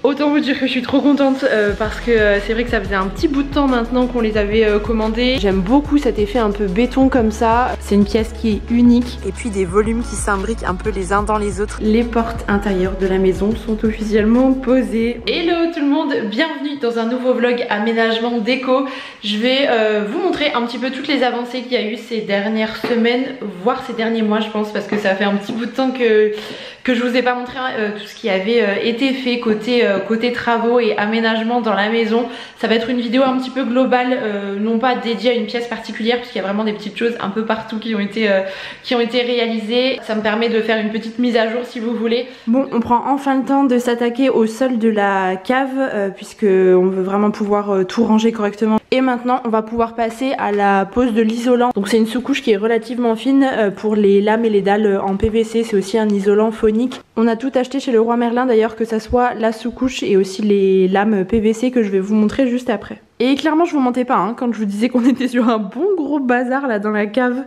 Autant vous dire que je suis trop contente parce que c'est vrai que ça faisait un petit bout de temps maintenant qu'on les avait commandés. J'aime beaucoup cet effet un peu béton comme ça. C'est une pièce qui est unique. Et puis des volumes qui s'imbriquent un peu les uns dans les autres. Les portes intérieures de la maison sont officiellement posées. Hello tout le monde, bienvenue dans un nouveau vlog aménagement déco. Je vais vous montrer un petit peu toutes les avancées qu'il y a eu ces dernières semaines, voire ces derniers mois je pense, parce que ça fait un petit bout de temps que je vous ai pas montré tout ce qui avait été fait côté travaux et aménagement dans la maison. Ça va être une vidéo un petit peu globale, non pas dédiée à une pièce particulière, puisqu'il y a vraiment des petites choses un peu partout qui ont été réalisées. Ça me permet de faire une petite mise à jour si vous voulez. Bon, on prend enfin le temps de s'attaquer au sol de la cave, puisque on veut vraiment pouvoir tout ranger correctement. Et maintenant on va pouvoir passer à la pose de l'isolant. Donc c'est une sous-couche qui est relativement fine pour les lames et les dalles en PVC. C'est aussi un isolant phonique. On a tout acheté chez Leroy Merlin d'ailleurs, que ça soit la sous-couche et aussi les lames PVC que je vais vous montrer juste après. Et clairement je vous mentais pas hein, quand je vous disais qu'on était sur un bon gros bazar là dans la cave.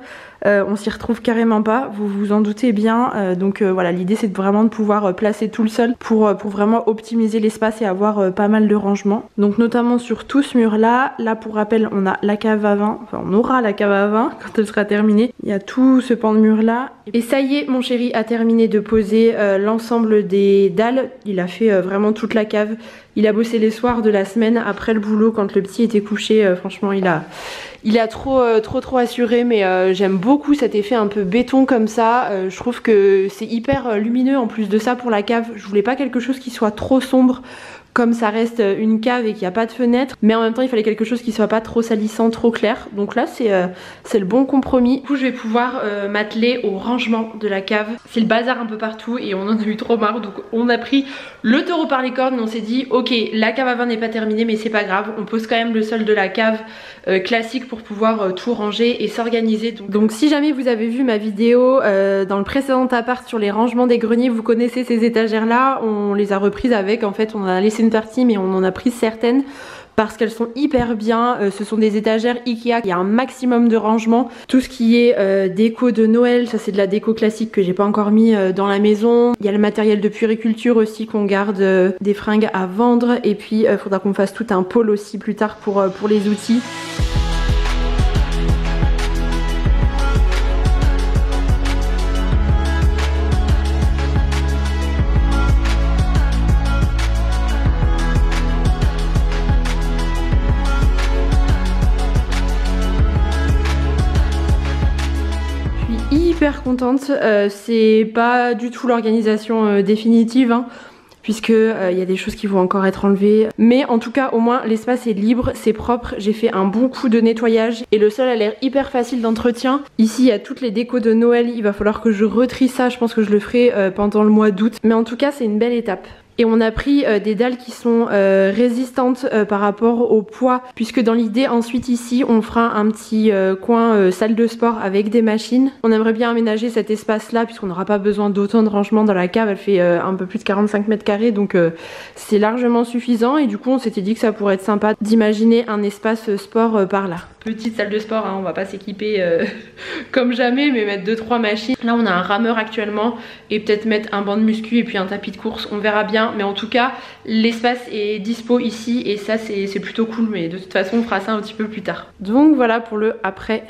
On s'y retrouve carrément pas, vous vous en doutez bien. Donc voilà, l'idée c'est vraiment de pouvoir placer tout le sol pour vraiment optimiser l'espace et avoir pas mal de rangement. Donc notamment sur tout ce mur là. Là pour rappel on a la cave à vin, enfin on aura la cave à vin quand elle sera terminée. Il y a tout ce pan de mur là. Et ça y est, mon chéri a terminé de poser l'ensemble des dalles. Il a fait vraiment toute la cave. Il a bossé les soirs de la semaine après le boulot quand le petit était couché. Franchement il a trop assuré, mais j'aime beaucoup cet effet un peu béton comme ça. Je trouve que c'est hyper lumineux en plus de ça pour la cave. Je voulais pas quelque chose qui soit trop sombre, comme ça reste une cave et qu'il n'y a pas de fenêtre, mais en même temps il fallait quelque chose qui soit pas trop salissant, trop clair. Donc là c'est le bon compromis. Du coup je vais pouvoir m'atteler au rangement de la cave. C'est le bazar un peu partout et on en a eu trop marre, donc on a pris le taureau par les cornes. On s'est dit ok, la cave à vin n'est pas terminée mais c'est pas grave, on pose quand même le sol de la cave classique pour pouvoir tout ranger et s'organiser. Donc si jamais vous avez vu ma vidéo dans le précédent appart sur les rangements des greniers, vous connaissez ces étagères là, on les a reprises avec, en fait on a laissé une partie mais on en a pris certaines parce qu'elles sont hyper bien. Ce sont des étagères Ikea, il y a un maximum de rangement. Tout ce qui est déco de Noël, ça c'est de la déco classique que j'ai pas encore mis dans la maison. Il y a le matériel de puériculture aussi qu'on garde, des fringues à vendre, et puis il faudra qu'on fasse tout un pôle aussi plus tard pour les outils. Hyper contente, c'est pas du tout l'organisation définitive hein, puisque y a des choses qui vont encore être enlevées, mais en tout cas au moins l'espace est libre, c'est propre. J'ai fait un bon coup de nettoyage et le sol a l'air hyper facile d'entretien. Ici il y a toutes les décos de Noël, il va falloir que je retrie ça, je pense que je le ferai pendant le mois d'août, mais en tout cas c'est une belle étape. Et on a pris des dalles qui sont résistantes par rapport au poids, puisque dans l'idée ensuite ici on fera un petit coin salle de sport avec des machines. On aimerait bien aménager cet espace là puisqu'on n'aura pas besoin d'autant de rangement dans la cave. Elle fait un peu plus de 45 mètres carrés, donc c'est largement suffisant. Et du coup on s'était dit que ça pourrait être sympa d'imaginer un espace sport par là. Petite salle de sport hein, on va pas s'équiper comme jamais, mais mettre 2-3 machines. Là on a un rameur actuellement et peut-être mettre un banc de muscu et puis un tapis de course, on verra bien. Mais en tout cas l'espace est dispo ici et ça c'est plutôt cool, mais de toute façon on fera ça un petit peu plus tard. Donc voilà pour le après.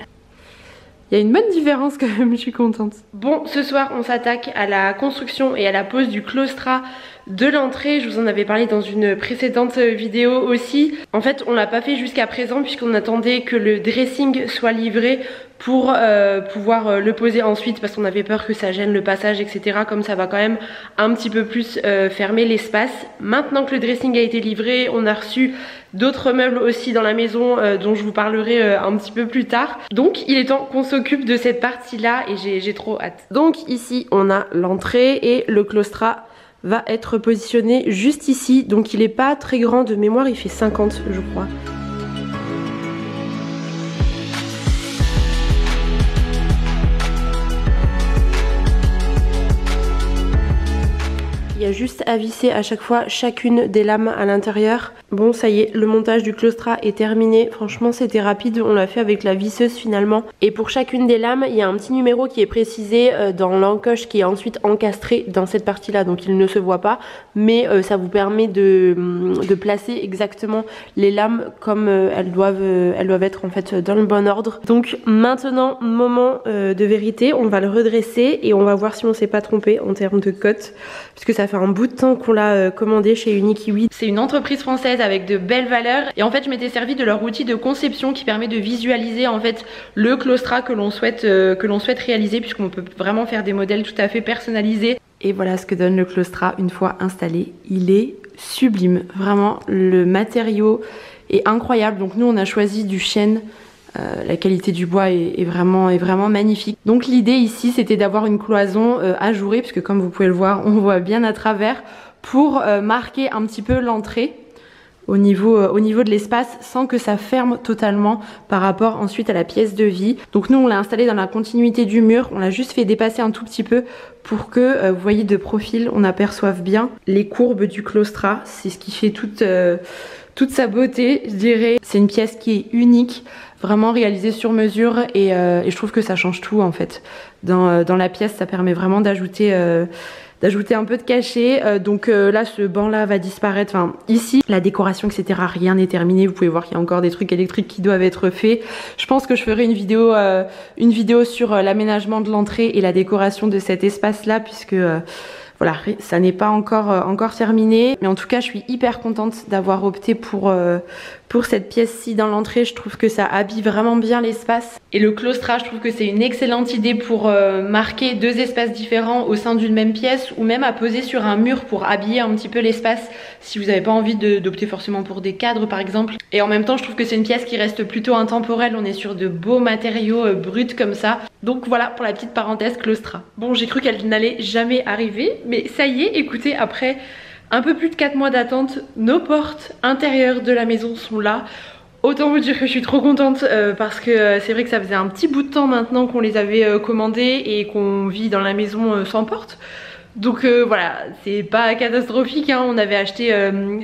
Il y a une bonne différence quand même, je suis contente. Bon, ce soir on s'attaque à la construction et à la pose du claustrat de l'entrée. Je vous en avais parlé dans une précédente vidéo aussi. En fait on l'a pas fait jusqu'à présent puisqu'on attendait que le dressing soit livré pour pouvoir le poser ensuite, parce qu'on avait peur que ça gêne le passage etc, comme ça va quand même un petit peu plus fermer l'espace. Maintenant que le dressing a été livré, on a reçu d'autres meubles aussi dans la maison dont je vous parlerai un petit peu plus tard. Donc il est temps qu'on s'occupe de cette partie là et j'ai trop hâte. Donc ici on a l'entrée et le claustrat va être positionné juste ici. Donc il est pas très grand de mémoire, il fait 50 je crois. Il y a juste à visser à chaque fois chacune des lames à l'intérieur. Bon, ça y est, le montage du claustrat est terminé. Franchement, c'était rapide, on l'a fait avec la visseuse finalement. Et pour chacune des lames, il y a un petit numéro qui est précisé dans l'encoche qui est ensuite encastré dans cette partie-là, donc il ne se voit pas, mais ça vous permet de placer exactement les lames comme elles doivent être en fait dans le bon ordre. Donc maintenant, moment de vérité, on va le redresser et on va voir si on s'est pas trompé en termes de cote, puisque ça fait un bout de temps qu'on l'a commandé chez Unikiwi. C'est une entreprise française avec de belles valeurs et en fait je m'étais servi de leur outil de conception qui permet de visualiser en fait le claustrat que l'on souhaite réaliser, puisqu'on peut vraiment faire des modèles tout à fait personnalisés. Et voilà ce que donne le claustrat une fois installé. Il est sublime, vraiment le matériau est incroyable. Donc nous on a choisi du chêne. La qualité du bois est vraiment magnifique. Donc l'idée ici c'était d'avoir une cloison ajourée, puisque comme vous pouvez le voir on voit bien à travers, pour marquer un petit peu l'entrée au niveau de l'espace sans que ça ferme totalement par rapport ensuite à la pièce de vie. Donc nous on l'a installé dans la continuité du mur, on l'a juste fait dépasser un tout petit peu pour que vous voyez de profil on aperçoive bien les courbes du claustrat. C'est ce qui fait toute sa beauté, je dirais. C'est une pièce qui est unique, vraiment réalisée sur mesure et je trouve que ça change tout en fait. Dans la pièce, ça permet vraiment d'ajouter un peu de cachet. Donc là, ce banc là va disparaître. Enfin, ici, la décoration, etc., rien n'est terminé. Vous pouvez voir qu'il y a encore des trucs électriques qui doivent être faits. Je pense que je ferai une vidéo sur l'aménagement de l'entrée et la décoration de cet espace là, puisque voilà, ça n'est pas encore terminé. Mais en tout cas, je suis hyper contente d'avoir opté pour cette pièce-ci dans l'entrée. Je trouve que ça habille vraiment bien l'espace. Et le claustrat, je trouve que c'est une excellente idée pour marquer deux espaces différents au sein d'une même pièce, ou même à poser sur un mur pour habiller un petit peu l'espace si vous n'avez pas envie d'opter forcément pour des cadres par exemple. Et en même temps, je trouve que c'est une pièce qui reste plutôt intemporelle. On est sur de beaux matériaux bruts comme ça. Donc voilà pour la petite parenthèse claustrat. Bon, j'ai cru qu'elle n'allait jamais arriver, mais ça y est, écoutez, après un peu plus de 4 mois d'attente, nos portes intérieures de la maison sont là. Autant vous dire que je suis trop contente parce que c'est vrai que ça faisait un petit bout de temps maintenant qu'on les avait commandées et qu'on vit dans la maison sans porte. Donc voilà, c'est pas catastrophique, hein. On avait acheté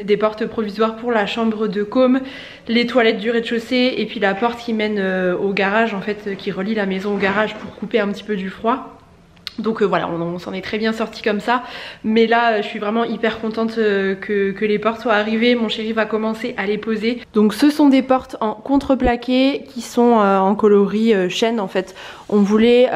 des portes provisoires pour la chambre de com, les toilettes du rez-de-chaussée et puis la porte qui mène au garage en fait, qui relie la maison au garage pour couper un petit peu du froid. Donc voilà, on s'en est très bien sorti comme ça. Mais là, je suis vraiment hyper contente que les portes soient arrivées. Mon chéri va commencer à les poser. Donc ce sont des portes en contreplaqué qui sont en coloris chêne en fait. On voulait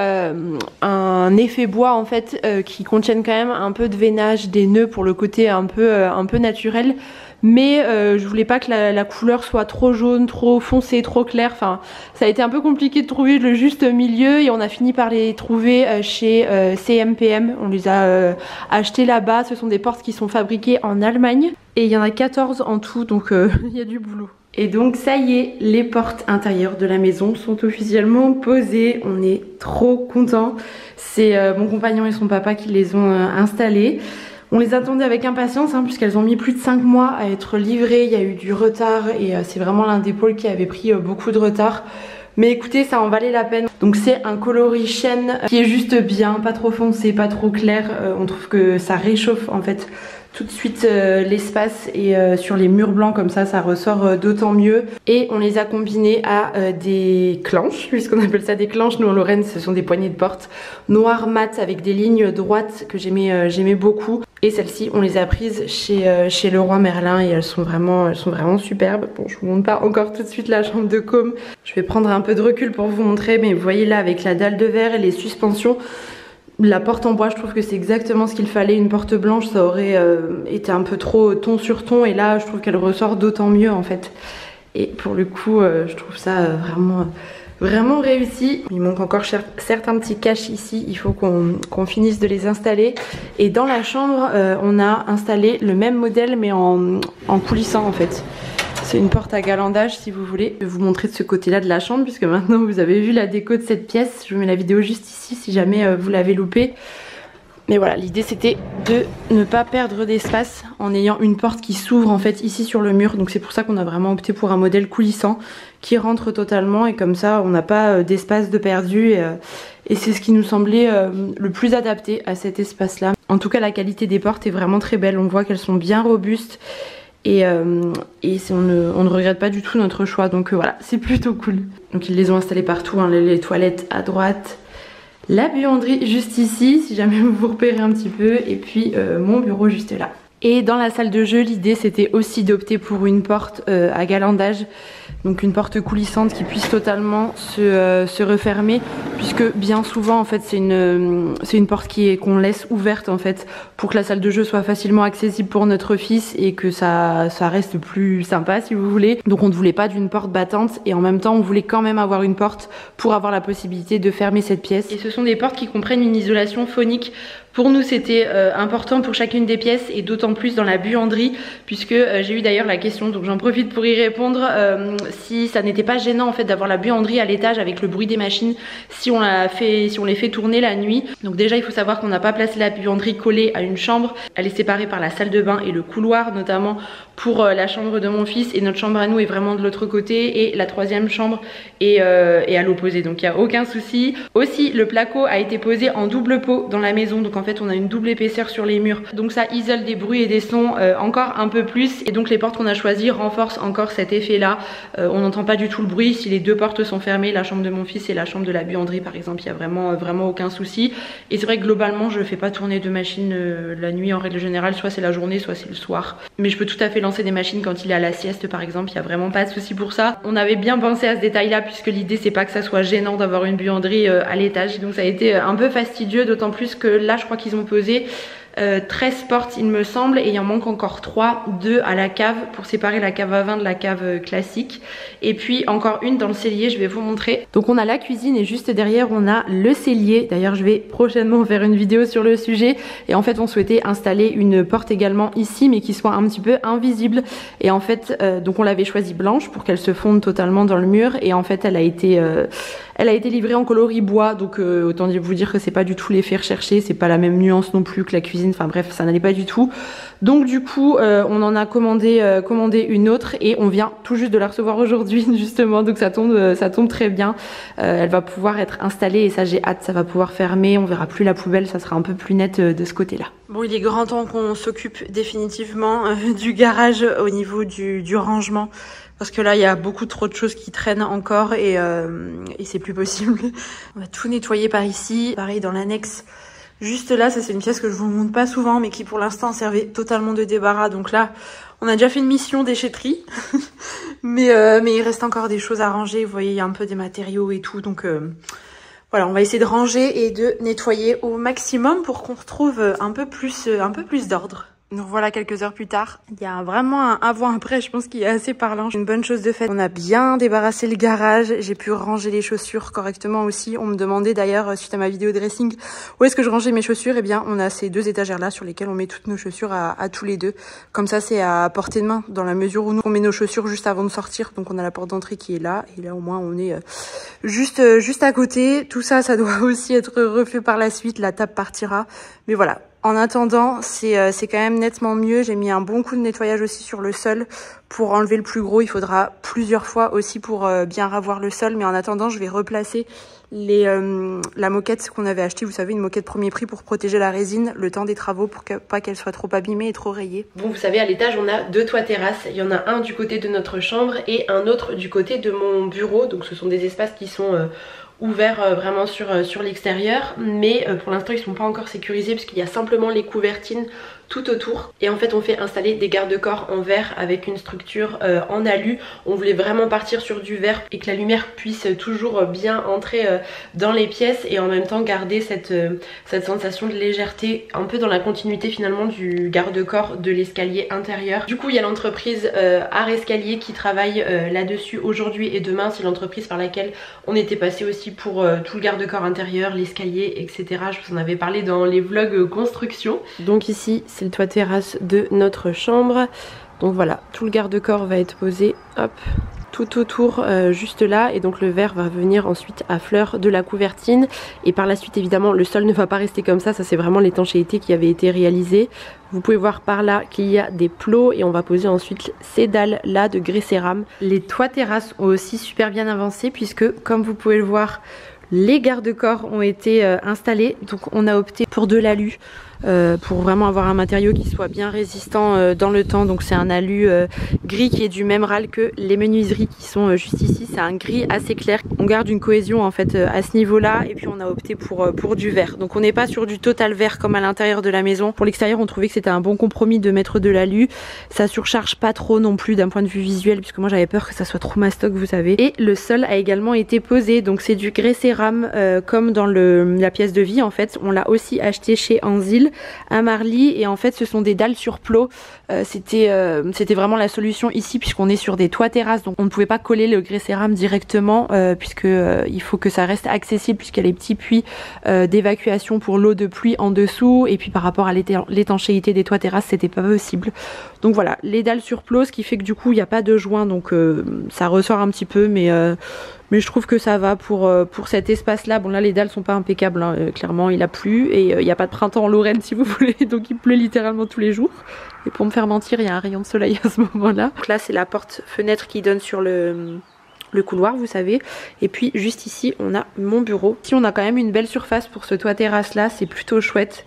un effet bois en fait qui contienne quand même un peu de veinage, des nœuds pour le côté un peu naturel. Mais je voulais pas que la couleur soit trop jaune, trop foncée, trop claire. Enfin, ça a été un peu compliqué de trouver le juste milieu et on a fini par les trouver chez CMPM. On les a achetés là-bas. Ce sont des portes qui sont fabriquées en Allemagne et il y en a 14 en tout, donc il y a du boulot. Et donc ça y est, les portes intérieures de la maison sont officiellement posées. On est trop contents. C'est mon compagnon et son papa qui les ont installées. On les attendait avec impatience hein, puisqu'elles ont mis plus de 5 mois à être livrées. Il y a eu du retard et c'est vraiment l'un des pôles qui avait pris beaucoup de retard. Mais écoutez, ça en valait la peine. Donc c'est un coloris chêne qui est juste bien, pas trop foncé, pas trop clair. On trouve que ça réchauffe en fait tout de suite l'espace et sur les murs blancs comme ça ressort d'autant mieux. Et on les a combinés à des clenches, puisqu'on appelle ça des clenches. Nous en Lorraine ce sont des poignées de porte noires mat avec des lignes droites que j'aimais beaucoup. Et celles-ci on les a prises chez Leroy Merlin et elles sont vraiment superbes. Bon, je vous montre pas encore tout de suite la chambre de com. Je vais prendre un peu de recul pour vous montrer, mais vous voyez là avec la dalle de verre et les suspensions. La porte en bois, je trouve que c'est exactement ce qu'il fallait. Une porte blanche, ça aurait été un peu trop ton sur ton. Et là, je trouve qu'elle ressort d'autant mieux en fait. Et pour le coup, je trouve ça vraiment réussi. Il manque encore certains petits caches ici. Il faut qu'on finisse de les installer. Et dans la chambre, on a installé le même modèle mais en coulissant en fait. C'est une porte à galandage si vous voulez. Je vais vous montrer de ce côté-là de la chambre puisque maintenant vous avez vu la déco de cette pièce. Je vous mets la vidéo juste ici si jamais vous l'avez loupé. Mais voilà, l'idée c'était de ne pas perdre d'espace en ayant une porte qui s'ouvre en fait ici sur le mur. Donc c'est pour ça qu'on a vraiment opté pour un modèle coulissant qui rentre totalement et comme ça on n'a pas d'espace de perdu et c'est ce qui nous semblait le plus adapté à cet espace là. En tout cas la qualité des portes est vraiment très belle, on voit qu'elles sont bien robustes et on ne regrette pas du tout notre choix, donc voilà, c'est plutôt cool. Donc ils les ont installés partout, hein, les toilettes à droite, la buanderie juste ici si jamais vous vous repérez un petit peu, et puis mon bureau juste là. Et dans la salle de jeu, l'idée c'était aussi d'opter pour une porte à galandage, donc une porte coulissante qui puisse totalement se refermer, puisque bien souvent en fait c'est une porte qu'on laisse ouverte en fait pour que la salle de jeu soit facilement accessible pour notre fils et que ça reste plus sympa si vous voulez. Donc on ne voulait pas d'une porte battante et en même temps on voulait quand même avoir une porte pour avoir la possibilité de fermer cette pièce. Et ce sont des portes qui comprennent une isolation phonique. Pour nous c'était important pour chacune des pièces et d'autant plus dans la buanderie, puisque j'ai eu d'ailleurs la question, donc j'en profite pour y répondre, si ça n'était pas gênant en fait d'avoir la buanderie à l'étage avec le bruit des machines si on les fait tourner la nuit. Donc déjà il faut savoir qu'on n'a pas placé la buanderie collée à une chambre, elle est séparée par la salle de bain et le couloir, notamment pour la chambre de mon fils, et notre chambre à nous est vraiment de l'autre côté et la troisième chambre est à l'opposé, donc il n'y a aucun souci. Aussi le placo a été posé en double pot dans la maison, donc en fait on a une double épaisseur sur les murs, donc ça isole des bruits et des sons encore un peu plus, et donc les portes qu'on a choisies renforcent encore cet effet là. On n'entend pas du tout le bruit si les deux portes sont fermées, la chambre de mon fils et la chambre de la buanderie par exemple, il n'y a vraiment aucun souci. Et c'est vrai que globalement je fais pas tourner de machine la nuit en règle générale, soit c'est la journée soit c'est le soir, mais je peux tout à fait lancer des machines quand il est à la sieste par exemple, il n'y a vraiment pas de souci pour ça. On avait bien pensé à ce détail là, puisque l'idée c'est pas que ça soit gênant d'avoir une buanderie à l'étage, donc ça a été un peu fastidieux, d'autant plus que là je crois qu'ils ont posé 13 portes il me semble, et il en manque encore 3, 2 à la cave pour séparer la cave à vin de la cave classique, et puis encore une dans le cellier, je vais vous montrer. Donc on a la cuisine et juste derrière on a le cellier, d'ailleurs je vais prochainement faire une vidéo sur le sujet, et en fait on souhaitait installer une porte également ici mais qui soit un petit peu invisible, et en fait donc on l'avait choisie blanche pour qu'elle se fonde totalement dans le mur, et en fait elle a été livrée en coloris bois, donc autant vous dire que c'est pas du tout l'effet recherché, c'est pas la même nuance non plus que la cuisine, enfin bref ça n'allait pas du tout. Donc du coup on en a commandé une autre et on vient tout juste de la recevoir aujourd'hui justement, donc ça tombe très bien. Elle va pouvoir être installée et ça j'ai hâte, ça va pouvoir fermer, on verra plus la poubelle, ça sera un peu plus net de ce côté là. Bon, il est grand temps qu'on s'occupe définitivement du garage au niveau du rangement, parce que là il y a beaucoup trop de choses qui traînent encore et c'est plus possible. On va tout nettoyer par ici, pareil dans l'annexe juste là, ça c'est une pièce que je vous montre pas souvent mais qui pour l'instant servait totalement de débarras, donc là on a déjà fait une mission déchetterie mais il reste encore des choses à ranger, vous voyez il y a un peu des matériaux et tout, donc voilà, on va essayer de ranger et de nettoyer au maximum pour qu'on retrouve un peu plus d'ordre. Nous voilà quelques heures plus tard. Il y a vraiment un avant-après, je pense qu'il est assez parlant. Une bonne chose de fait. On a bien débarrassé le garage. J'ai pu ranger les chaussures correctement aussi. On me demandait d'ailleurs, suite à ma vidéo dressing, où est-ce que je rangeais mes chaussures. Eh bien, on a ces deux étagères là sur lesquelles on met toutes nos chaussures à tous les deux. Comme ça, c'est à portée de main, dans la mesure où nous, on met nos chaussures juste avant de sortir. Donc, on a la porte d'entrée qui est là. Et là, au moins, on est juste à côté. Tout ça, ça doit aussi être refait par la suite. La table partira. Mais voilà. En attendant, c'est quand même nettement mieux. J'ai mis un bon coup de nettoyage aussi sur le sol pour enlever le plus gros. Il faudra plusieurs fois aussi pour bien ravoir le sol. Mais en attendant, je vais replacer la moquette qu'on avait achetée. Vous savez, une moquette premier prix pour protéger la résine le temps des travaux pour pas qu'elle soit trop abîmée et trop rayée. Bon, vous savez, à l'étage, on a deux toits terrasses. Il y en a un du côté de notre chambre et un autre du côté de mon bureau. Donc ce sont des espaces qui sont ouverts vraiment sur l'extérieur, mais pour l'instant ils sont pas encore sécurisés parce qu'il y a simplement les couvertines tout autour, et en fait on fait installer des garde-corps en verre avec une structure en alu. On voulait vraiment partir sur du verre et que la lumière puisse toujours bien entrer dans les pièces et en même temps garder cette sensation de légèreté un peu dans la continuité finalement du garde-corps de l'escalier intérieur. Du coup il y a l'entreprise Art Escalier qui travaille là-dessus aujourd'hui et demain. C'est l'entreprise par laquelle on était passé aussi pour tout le garde-corps intérieur, l'escalier, etc. Je vous en avais parlé dans les vlogs construction. Donc ici c'est le toit terrasse de notre chambre. Donc voilà, tout le garde-corps va être posé, hop, tout autour juste là, et donc le verre va venir ensuite à fleur de la couvertine, et par la suite évidemment le sol ne va pas rester comme ça c'est vraiment l'étanchéité qui avait été réalisée. Vous pouvez voir par là qu'il y a des plots et on va poser ensuite ces dalles là de grès cérame. Les toits terrasses ont aussi super bien avancé puisque comme vous pouvez le voir, Les garde-corps ont été installés, donc on a opté pour de l'alu. Pour vraiment avoir un matériau qui soit bien résistant dans le temps. Donc c'est un alu gris qui est du même râle que les menuiseries qui sont juste ici. C'est un gris assez clair. On garde une cohésion en fait à ce niveau là, et puis on a opté pour du vert. Donc on n'est pas sur du total vert comme à l'intérieur de la maison. Pour l'extérieur on trouvait que c'était un bon compromis de mettre de l'alu. Ça surcharge pas trop non plus d'un point de vue visuel, puisque moi j'avais peur que ça soit trop mastoc, vous savez. Et le sol a également été posé, donc c'est du grès cérame comme dans la pièce de vie en fait. On l'a aussi acheté chez Anzil à Marly, et en fait ce sont des dalles sur plot. C'était vraiment la solution ici, puisqu'on est sur des toits terrasses, donc on ne pouvait pas coller le grès cérame directement puisque il faut que ça reste accessible, puisqu'il y a les petits puits d'évacuation pour l'eau de pluie en dessous, et puis par rapport à l'étanchéité des toits terrasses c'était pas possible. Donc voilà, les dalles sur plot, ce qui fait que du coup il n'y a pas de joint, donc ça ressort un petit peu, mais je trouve que ça va pour cet espace là. Bon là les dalles sont pas impeccables hein. Clairement il a plu, et il n'y a pas de printemps en Lorraine si vous voulez, donc il pleut littéralement tous les jours. Et pour me faire mentir, il y a un rayon de soleil à ce moment là. Donc là c'est la porte-fenêtre qui donne sur le couloir, vous savez. Et puis juste ici on a mon bureau. Ici on a quand même une belle surface pour ce toit terrasse là, c'est plutôt chouette.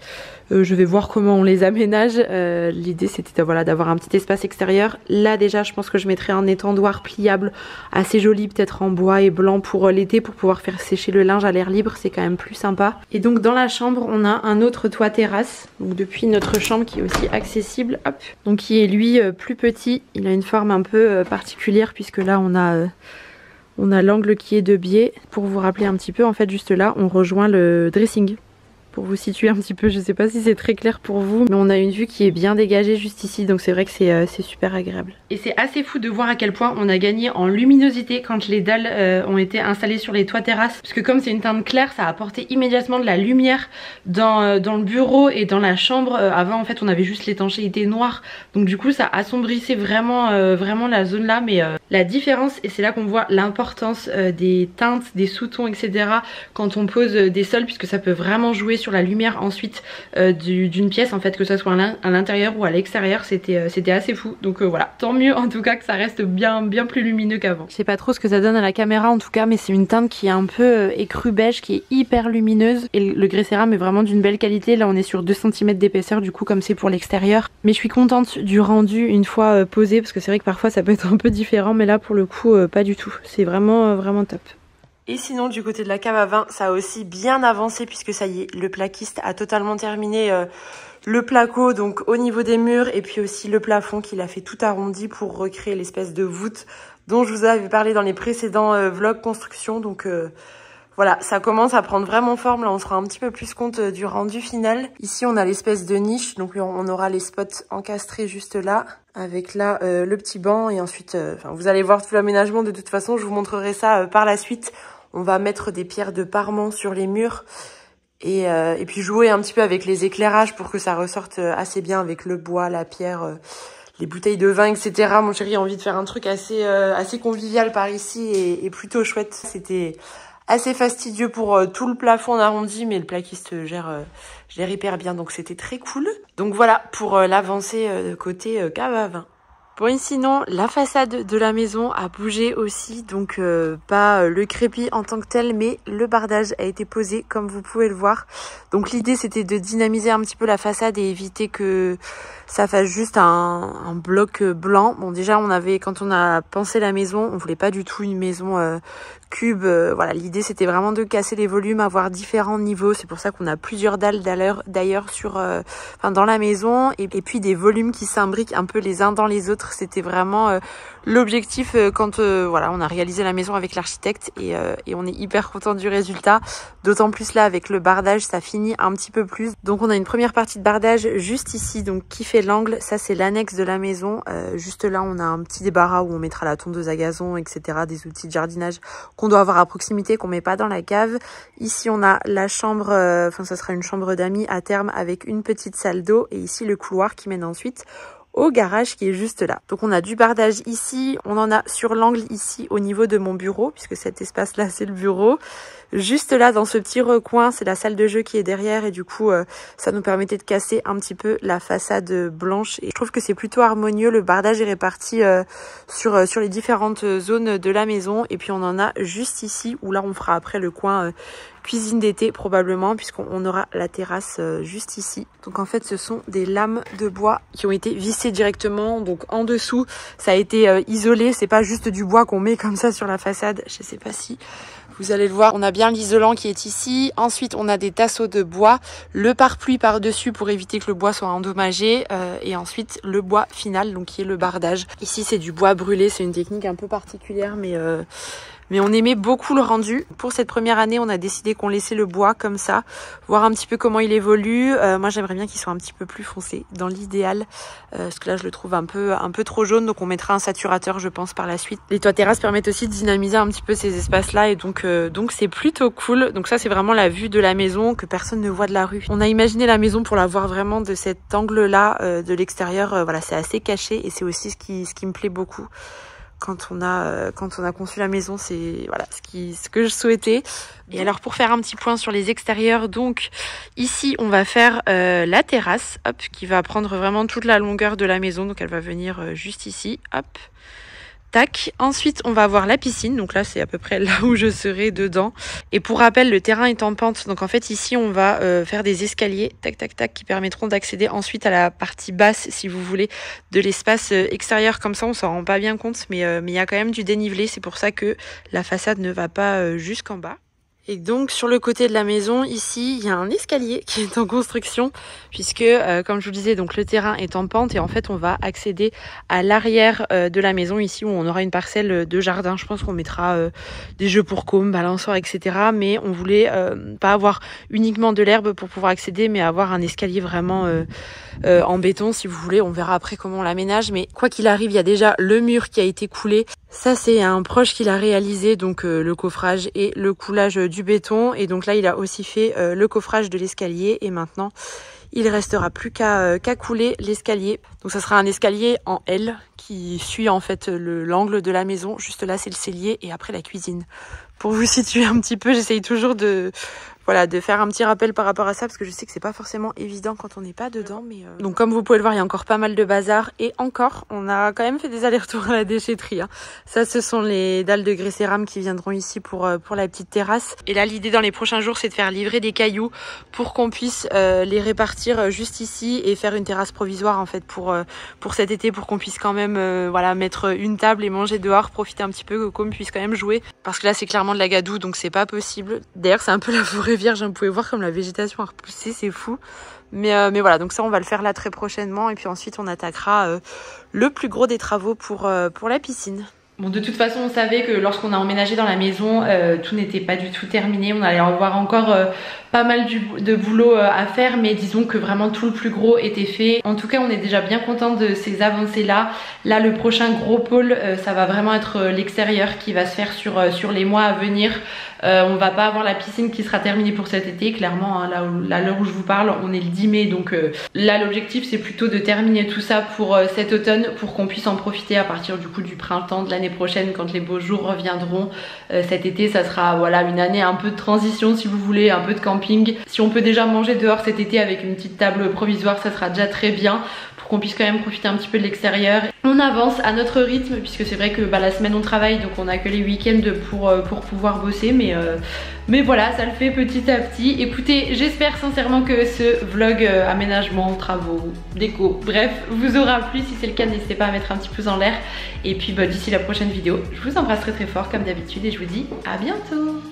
Je vais voir comment on les aménage. L'idée c'était voilà, d'avoir un petit espace extérieur. Là déjà je pense que je mettrai un étendoir pliable assez joli, peut-être en bois et blanc pour l'été, pour pouvoir faire sécher le linge à l'air libre, c'est quand même plus sympa. Et donc dans la chambre on a un autre toit terrasse, donc depuis notre chambre qui est aussi accessible, hop, donc qui est lui plus petit. Il a une forme un peu particulière, puisque là on a l'angle qui est de biais. Pour vous rappeler un petit peu, en fait juste là on rejoint le dressing. Pour vous situer un petit peu, je sais pas si c'est très clair pour vous, mais on a une vue qui est bien dégagée juste ici, donc c'est vrai que c'est super agréable. Et c'est assez fou de voir à quel point on a gagné en luminosité quand les dalles ont été installées sur les toits terrasses, parce que comme c'est une teinte claire, ça a apporté immédiatement de la lumière dans le bureau et dans la chambre. Avant en fait on avait juste l'étanchéité noire, donc du coup ça assombrissait vraiment la zone là, mais la différence, et c'est là qu'on voit l'importance des teintes, des sous-tons etc. quand on pose des sols, puisque ça peut vraiment jouer sur la lumière ensuite d'une pièce en fait, que ça soit à l'intérieur ou à l'extérieur. C'était assez fou, donc voilà, tant mieux en tout cas que ça reste bien plus lumineux qu'avant. Je sais pas trop ce que ça donne à la caméra en tout cas, mais c'est une teinte qui est un peu écrue beige, qui est hyper lumineuse, et le grès cérame est vraiment d'une belle qualité. Là on est sur 2 cm d'épaisseur du coup, comme c'est pour l'extérieur, mais je suis contente du rendu une fois posé, parce que c'est vrai que parfois ça peut être un peu différent, mais là pour le coup pas du tout, c'est vraiment top. Et sinon du côté de la cave à vin, ça a aussi bien avancé, puisque ça y est, le plaquiste a totalement terminé le placo, donc au niveau des murs, et puis aussi le plafond qu'il a fait tout arrondi pour recréer l'espèce de voûte dont je vous avais parlé dans les précédents vlogs construction. Donc voilà, ça commence à prendre vraiment forme. Là on se rend un petit peu plus compte du rendu final. Ici on a l'espèce de niche, donc on aura les spots encastrés juste là, avec là le petit banc, et ensuite vous allez voir tout l'aménagement. De toute façon je vous montrerai ça par la suite. On va mettre des pierres de parement sur les murs, et puis jouer un petit peu avec les éclairages pour que ça ressorte assez bien avec le bois, la pierre, les bouteilles de vin, etc. Mon chéri a envie de faire un truc assez convivial par ici, et plutôt chouette. C'était assez fastidieux pour tout le plafond en arrondi, mais le plaquiste gère hyper bien, donc c'était très cool. Donc voilà pour l'avancée côté cave à vin. Bon, et sinon la façade de la maison a bougé aussi, donc pas le crépi en tant que tel, mais le bardage a été posé comme vous pouvez le voir. Donc l'idée c'était de dynamiser un petit peu la façade et éviter que ça fasse juste un bloc blanc. Bon déjà quand on a pensé la maison, on voulait pas du tout une maison cube. Voilà, l'idée c'était vraiment de casser les volumes, avoir différents niveaux. C'est pour ça qu'on a plusieurs dalles d'ailleurs dans la maison, et puis des volumes qui s'imbriquent un peu les uns dans les autres. C'était vraiment l'objectif quand voilà, on a réalisé la maison avec l'architecte, et on est hyper content du résultat. D'autant plus là avec le bardage, ça finit un petit peu plus. Donc on a une première partie de bardage juste ici, donc qui fait l'angle. Ça c'est l'annexe de la maison. Juste là on a un petit débarras où on mettra la tondeuse à gazon, etc. Des outils de jardinage qu'on doit avoir à proximité, qu'on met pas dans la cave. Ici on a la chambre, ça sera une chambre d'amis à terme avec une petite salle d'eau, et ici le couloir qui mène ensuite au garage qui est juste là. Donc on a du bardage ici, on en a sur l'angle ici au niveau de mon bureau, puisque cet espace là c'est le bureau. Juste là dans ce petit recoin c'est la salle de jeu qui est derrière et du coup ça nous permettait de casser un petit peu la façade blanche et je trouve que c'est plutôt harmonieux. Le bardage est réparti sur les différentes zones de la maison et puis on en a juste ici où là on fera après le coin cuisine d'été probablement puisqu'on aura la terrasse juste ici. Donc en fait ce sont des lames de bois qui ont été vissées directement, donc en dessous ça a été isolé, c'est pas juste du bois qu'on met comme ça sur la façade. Je sais pas si vous allez le voir, on a bien l'isolant qui est ici. Ensuite, on a des tasseaux de bois, le pare-pluie par-dessus pour éviter que le bois soit endommagé. Et ensuite, le bois final, donc qui est le bardage. Ici, c'est du bois brûlé. C'est une technique un peu particulière, mais on aimait beaucoup le rendu. Pour cette première année, on a décidé qu'on laissait le bois comme ça, voir un petit peu comment il évolue. Moi, j'aimerais bien qu'il soit un petit peu plus foncé, dans l'idéal, parce que là, je le trouve un peu trop jaune, donc on mettra un saturateur, je pense, par la suite. Les toits terrasses permettent aussi de dynamiser un petit peu ces espaces-là, et donc c'est plutôt cool. Donc ça, c'est vraiment la vue de la maison que personne ne voit de la rue. On a imaginé la maison pour la voir vraiment de cet angle-là, de l'extérieur. Voilà, c'est assez caché, et c'est aussi ce qui me plaît beaucoup. Quand on a conçu la maison, c'est voilà ce que je souhaitais. Et alors pour faire un petit point sur les extérieurs, donc ici on va faire la terrasse, hop, qui va prendre vraiment toute la longueur de la maison, donc elle va venir juste ici, hop. Tac. Ensuite, on va avoir la piscine. Donc là, c'est à peu près là où je serai dedans. Et pour rappel, le terrain est en pente. Donc en fait, ici, on va faire des escaliers, tac, tac, tac, qui permettront d'accéder ensuite à la partie basse, si vous voulez, de l'espace extérieur. Comme ça, on s'en rend pas bien compte, mais il y a quand même du dénivelé. C'est pour ça que la façade ne va pas jusqu'en bas. Et donc sur le côté de la maison, ici, il y a un escalier qui est en construction puisque, comme je vous le disais, donc le terrain est en pente et en fait, on va accéder à l'arrière de la maison ici où on aura une parcelle de jardin. Je pense qu'on mettra des jeux pour côme, balançoires, etc. Mais on voulait pas avoir uniquement de l'herbe pour pouvoir accéder, mais avoir un escalier vraiment en béton, si vous voulez. On verra après comment on l'aménage. Mais quoi qu'il arrive, il y a déjà le mur qui a été coulé. Ça, c'est un proche qui l'a réalisé, donc le coffrage et le coulage du béton. Et donc là, il a aussi fait le coffrage de l'escalier. Et maintenant, il restera plus qu'à couler l'escalier. Donc ça sera un escalier en L qui suit en fait l'angle de la maison. Juste là, c'est le cellier et après la cuisine. Pour vous situer un petit peu, j'essaye toujours de faire un petit rappel par rapport à ça parce que je sais que c'est pas forcément évident quand on n'est pas dedans. Mais donc comme vous pouvez le voir, il y a encore pas mal de bazar et encore, on a quand même fait des allers-retours à la déchetterie. Hein. Ça, ce sont les dalles de grès cérame qui viendront ici pour la petite terrasse. Et là, l'idée dans les prochains jours, c'est de faire livrer des cailloux pour qu'on puisse les répartir juste ici et faire une terrasse provisoire en fait pour cet été, pour qu'on puisse quand même mettre une table et manger dehors, profiter un petit peu, que Côme puisse quand même jouer. Parce que là, c'est clairement de la gadoue, donc c'est pas possible. D'ailleurs, c'est un peu la forêt vierge, vous pouvez voir comme la végétation a repoussé, c'est fou. Mais voilà, donc ça on va le faire là très prochainement et puis ensuite on attaquera le plus gros des travaux pour la piscine. Bon, de toute façon, on savait que lorsqu'on a emménagé dans la maison, tout n'était pas du tout terminé. On allait avoir encore pas mal de boulot à faire, mais disons que vraiment tout le plus gros était fait. En tout cas, on est déjà bien content de ces avancées-là. Là, le prochain gros pôle, ça va vraiment être l'extérieur qui va se faire sur les mois à venir. On va pas avoir la piscine qui sera terminée pour cet été, clairement. Hein, là, l'heure où je vous parle, on est le 10 mai, donc là, l'objectif, c'est plutôt de terminer tout ça pour cet automne, pour qu'on puisse en profiter à partir du coup du printemps de l'année prochaine quand les beaux jours reviendront. Cet été, ça sera une année un peu de transition si vous voulez, un peu de camping. Si on peut déjà manger dehors cet été avec une petite table provisoire, ça sera déjà très bien pour qu'on puisse quand même profiter un petit peu de l'extérieur. On avance à notre rythme puisque c'est vrai que la semaine on travaille, donc on a que les week-ends pour pouvoir bosser, mais voilà, ça le fait petit à petit. Écoutez, j'espère sincèrement que ce vlog aménagement, travaux, déco, bref, vous aura plu. Si c'est le cas, n'hésitez pas à mettre un petit pouce en l'air. Et puis d'ici la prochaine vidéo, je vous embrasse très très fort comme d'habitude et je vous dis à bientôt.